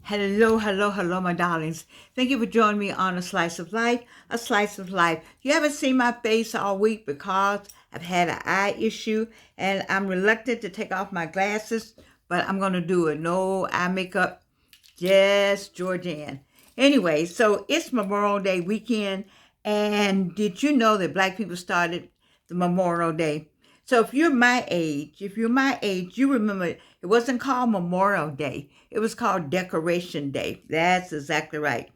Hello, hello, hello, my darlings. Thank you for joining me on A Slice of Life, A Slice of Life. You haven't seen my face all week because I've had an eye issue and I'm reluctant to take off my glasses, but I'm going to do it. No eye makeup, just Georgianne. Anyway, so it's Memorial Day weekend, and did you know that Black people started the Memorial Day? So if you're my age, you remember it wasn't called Memorial Day. It was called Decoration Day. That's exactly right.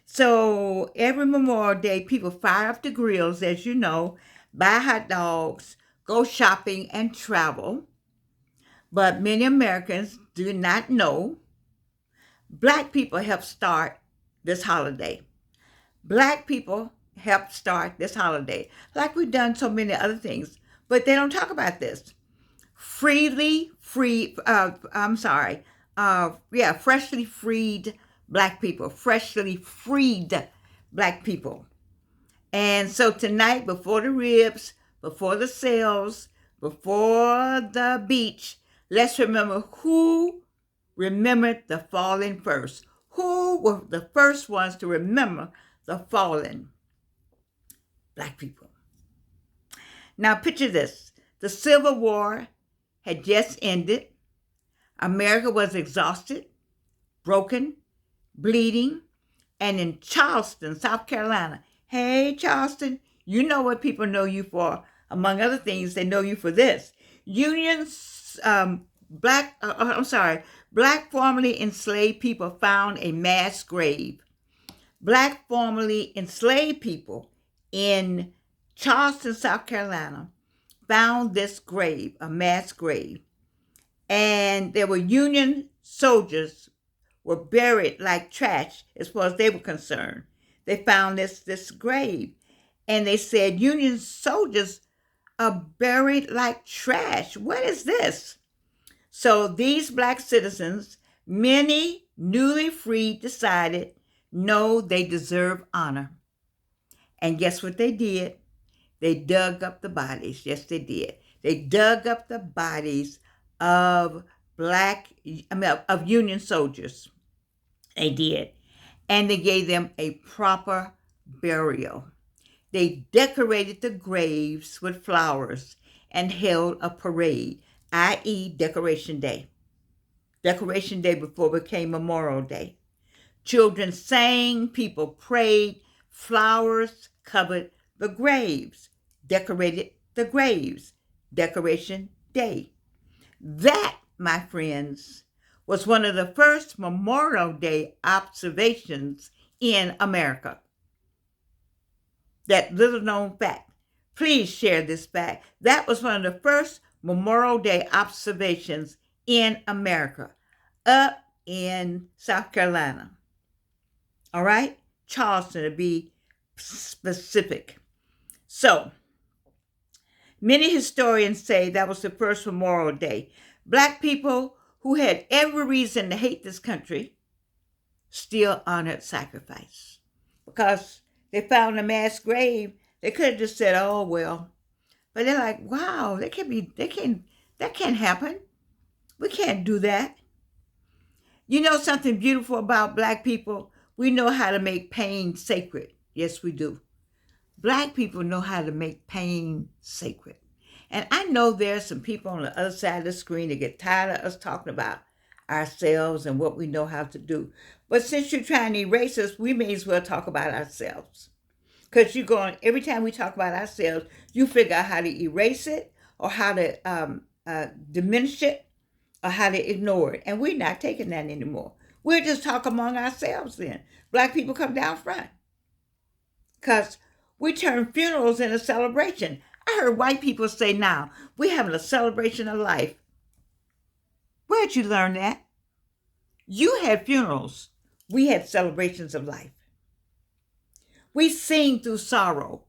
So every Memorial Day, people fire up the grills, as you know, buy hot dogs, go shopping, and travel. But many Americans do not know Black people helped start this holiday. Black people helped start this holiday, like we've done so many other things, but they don't talk about this. Freshly freed black people. And so tonight, before the ribs, before the sales, before the beach, let's remember who remembered the fallen first. Who were the first ones to remember the fallen? Black people. Now picture this. The Civil War had just ended. America was exhausted, broken, bleeding, and in Charleston, South Carolina. Hey, Charleston, you know what people know you for. Among other things, they know you for this. Black formerly enslaved people found a mass grave. Black formerly enslaved people in Charleston, South Carolina, found this grave, a mass grave. And there were Union soldiers were buried like trash as far as they were concerned. They found this grave. And they said, Union soldiers are buried like trash. What is this? So these Black citizens, many newly freed, decided, no, they deserve honor. And guess what they did? They dug up the bodies. Yes, they did. They dug up the bodies of of Union soldiers. They did. And they gave them a proper burial. They decorated the graves with flowers and held a parade, i.e., Decoration Day. Decoration Day before it became Memorial Day. Children sang, people prayed, flowers covered the graves, decorated the graves. Decoration Day. That, my friends, was one of the first Memorial Day observations in America. That little known fact. Please share this fact. That was one of the first Memorial Day observations in America, up in South Carolina. All right? Charleston, to be specific. So, many historians say that was the first Memorial Day. Black people who had every reason to hate this country still honored sacrifice. Because they found a mass grave, they could have just said, oh, well. But they're like, wow, that can't happen. We can't do that. You know something beautiful about Black people? We know how to make pain sacred. Yes, we do. Black people know how to make pain sacred. And I know there's some people on the other side of the screen that get tired of us talking about ourselves and what we know how to do. But since you're trying to erase us, we may as well talk about ourselves. Because every time we talk about ourselves, you figure out how to erase it or how to diminish it or how to ignore it. And we're not taking that anymore. We'll just talk among ourselves then. Black people come down front. Because we turn funerals into celebration. I heard white people say now, we're having a celebration of life. Where'd you learn that? You had funerals. We had celebrations of life. We sing through sorrow.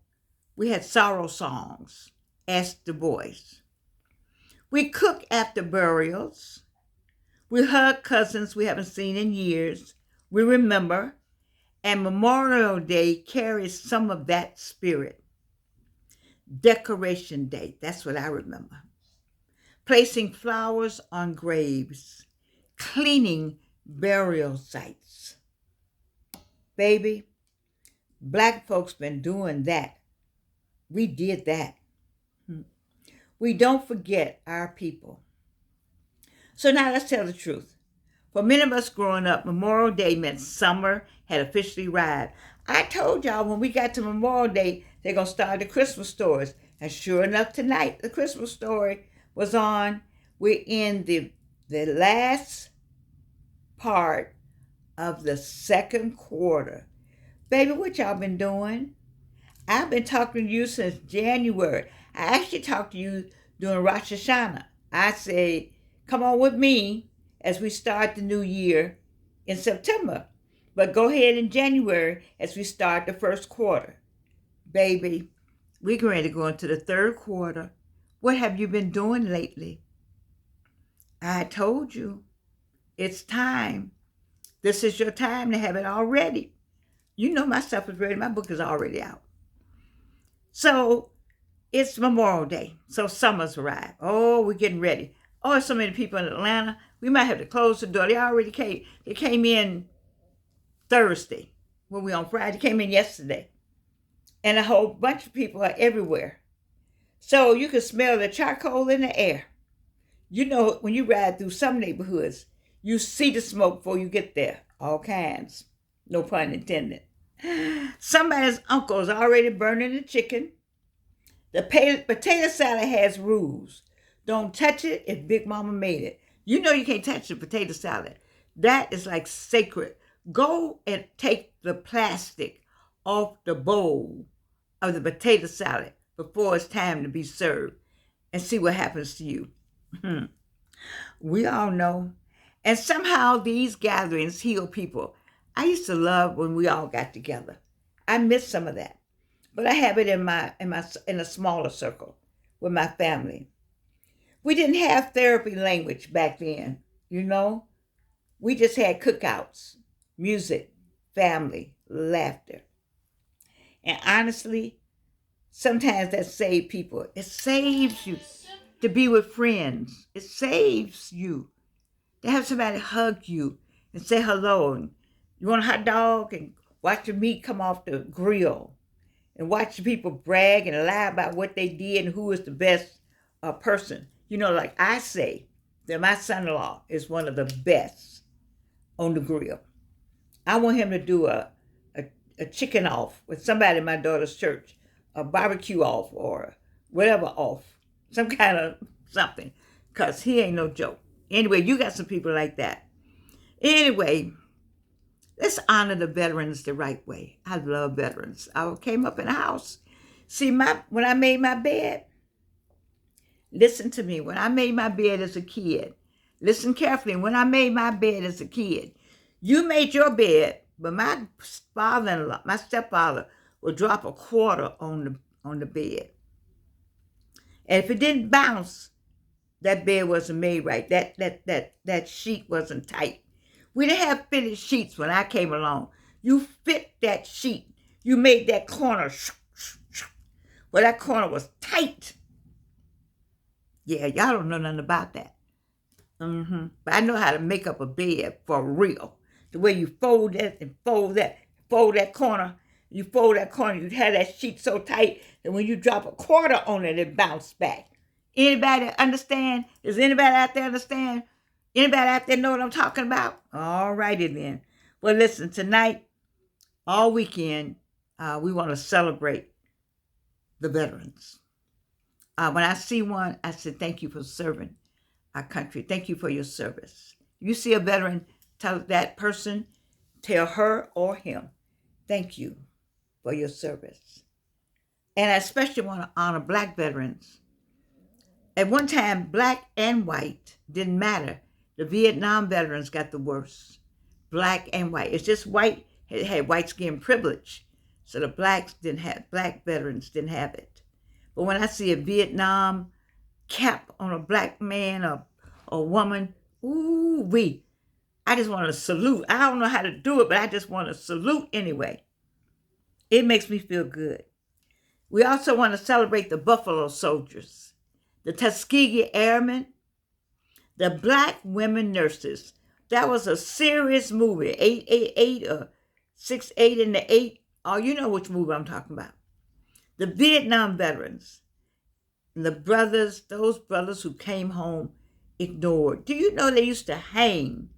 We had sorrow songs. Ask Du Bois. We cook after burials. We hug cousins we haven't seen in years. We remember. And Memorial Day carries some of that spirit. Decoration Day, that's what I remember. Placing flowers on graves, cleaning burial sites. Baby, black folks been doing that. We did that. We don't forget our people. So now let's tell the truth. For many of us growing up, Memorial Day meant summer had officially arrived. I told y'all when we got to Memorial Day, they're going to start the Christmas stories. And sure enough, tonight, the Christmas story was on. We're in the last part of the second quarter. Baby, what y'all been doing? I've been talking to you since January. I actually talked to you during Rosh Hashanah. I say, come on with me as we start the new year in September. But go ahead in January as we start the first quarter. Baby, we're going to go into the third quarter. What have you been doing lately? I told you, it's time. This is your time to have it all ready. You know my stuff is ready. My book is already out. So it's Memorial Day. So summer's arrived. Oh, we're getting ready. Oh, there's so many people in Atlanta. We might have to close the door. They already came. They came in Thursday. When we on Friday. They came in yesterday. And a whole bunch of people are everywhere. So you can smell the charcoal in the air. You know, when you ride through some neighborhoods, you see the smoke before you get there. All kinds. No pun intended. Somebody's uncle is already burning the chicken. The potato salad has rules. Don't touch it if Big Mama made it. You know you can't touch the potato salad. That is like sacred. Go and take the plastic off the bowl of the potato salad before it's time to be served and see what happens to you. We all know. And somehow these gatherings heal people. I used to love when we all got together. I miss some of that. But I have it in a smaller circle with my family. We didn't have therapy language back then, you know. We just had cookouts, music, family, laughter. And honestly, sometimes that saved people. It saves you to be with friends. It saves you to have somebody hug you and say hello. And you want a hot dog and watch the meat come off the grill and watch the people brag and lie about what they did and who is the best person. You know, like I say that my son-in-law is one of the best on the grill. I want him to do a chicken off with somebody in my daughter's church, a barbecue off or whatever off, some kind of something, because he ain't no joke. Anyway, you got some people like that. Anyway, let's honor the veterans the right way. I love veterans. I came up in a house. See, when I made my bed, listen to me. When I made my bed as a kid, listen carefully. When I made my bed as a kid, you made your bed, but my father-in-law, my stepfather, would drop a quarter on the bed. And if it didn't bounce, that bed wasn't made right. That sheet wasn't tight. We didn't have fitted sheets when I came along. You fit that sheet. You made that corner. Well, that corner was tight. Yeah, y'all don't know nothing about that. But I know how to make up a bed for real. The way you fold that and fold that corner. You fold that corner, you have that sheet so tight that when you drop a quarter on it, it bounces back. Anybody understand? Does anybody out there understand? Anybody out there know what I'm talking about? All righty then. Well, listen, tonight, all weekend, we want to celebrate the veterans. When I see one, I say, thank you for serving our country. Thank you for your service. You see a veteran, tell that person, tell her or him, thank you for your service. And I especially want to honor Black veterans. At one time, Black and white didn't matter. The Vietnam veterans got the worst. Black and white. It's just white had white skin privilege. So the Black veterans didn't have it. But when I see a Vietnam cap on a Black man or a woman, ooh-wee, I just want to salute. I don't know how to do it, but I just want to salute anyway. It makes me feel good. We also want to celebrate the Buffalo Soldiers, the Tuskegee Airmen, the Black women nurses. That was a serious movie. 888 or 68 in the 8. Oh, you know which movie I'm talking about. The Vietnam veterans. And the brothers, those brothers who came home ignored. Do you know they used to hang?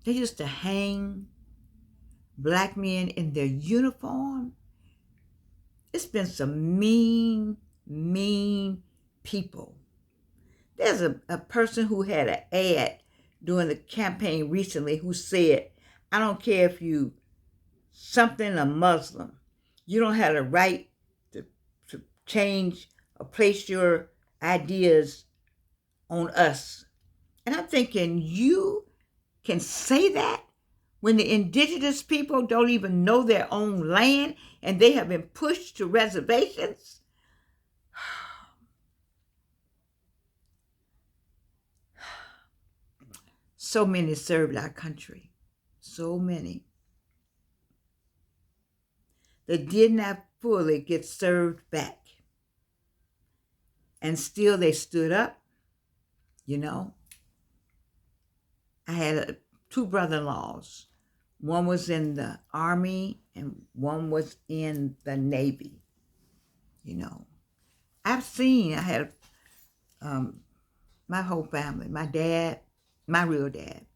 They used to hang black men in their uniform. It's been some mean people. There's a person who had an ad during the campaign recently who said, I don't care if you something a Muslim, you don't have the right to change or place your ideas on us. And I'm thinking, you can say that when the indigenous people don't even know their own land and they have been pushed to reservations? So many served our country. So many. They did not fully get served back. And still they stood up, you know. I had two brother-in-laws. One was in the Army and one was in the Navy, you know. I had my whole family, my dad, my real dad,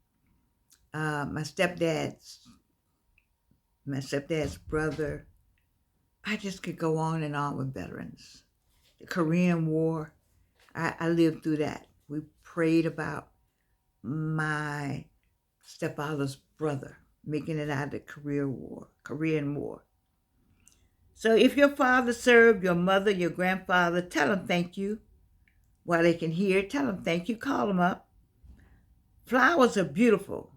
my stepdad's brother. I just could go on and on with veterans. The Korean War, I lived through that. We prayed about my stepfather's brother making it out of the Korean War. So if your father served, your mother, your grandfather, tell them thank you. While they can hear, tell them thank you, call them up. Flowers are beautiful,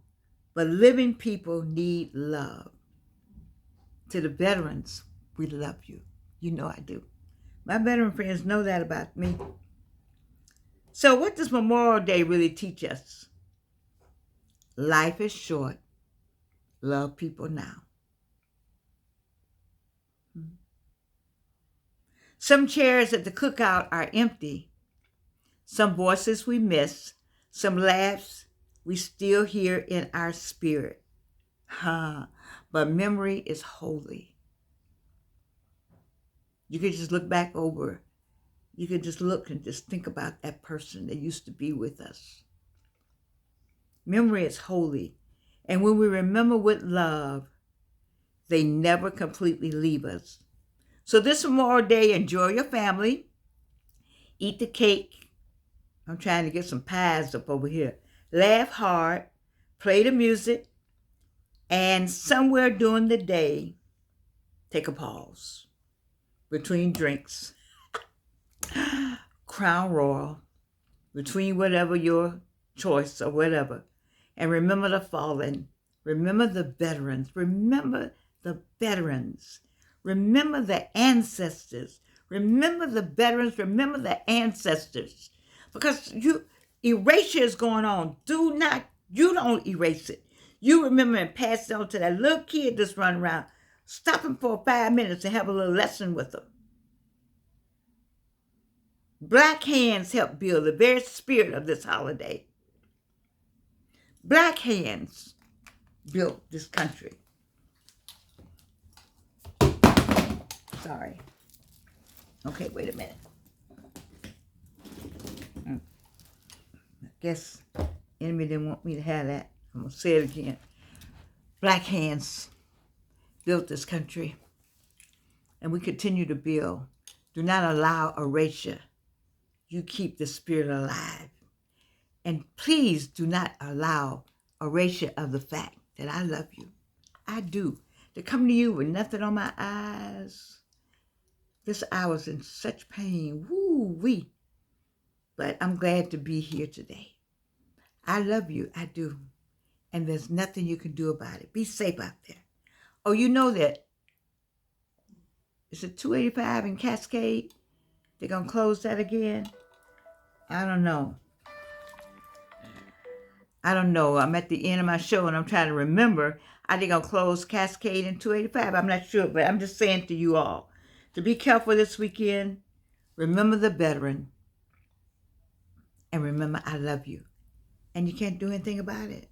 but living people need love. To the veterans, we love you. You know I do. My veteran friends know that about me. So what does Memorial Day really teach us? Life is short. Love people now. Some chairs at the cookout are empty. Some voices we miss. Some laughs we still hear in our spirit. But memory is holy. You could just look back over. You could just look and just think about that person that used to be with us. Memory is holy. And when we remember with love, they never completely leave us. So this Memorial Day, enjoy your family. Eat the cake. I'm trying to get some pies up over here. Laugh hard. Play the music. And somewhere during the day, take a pause between drinks. Crown Royal, between whatever your choice or whatever. And remember the fallen. Remember the veterans. Remember the veterans. Remember the ancestors. Remember the veterans. Remember the ancestors. Because erasure is going on. You don't erase it. You remember and pass it on to that little kid that's running around. Stop him for 5 minutes and have a little lesson with him. Black hands help build the very spirit of this holiday. Black hands built this country. Sorry. Okay, wait a minute. I guess enemy didn't want me to have that. I'm going to say it again. Black hands built this country. And we continue to build. Do not allow erasure. You keep the spirit alive. And please do not allow erasure of the fact that I love you. I do. To come to you with nothing on my eyes. I was in such pain. Woo-wee. But I'm glad to be here today. I love you. I do. And there's nothing you can do about it. Be safe out there. Oh, you know that. Is it 285 in Cascade? They're going to close that again? I don't know. I'm at the end of my show and I'm trying to remember. Are they going to close Cascade in 285? I'm not sure, but I'm just saying to you all to be careful this weekend. Remember the veteran. And remember, I love you. And you can't do anything about it.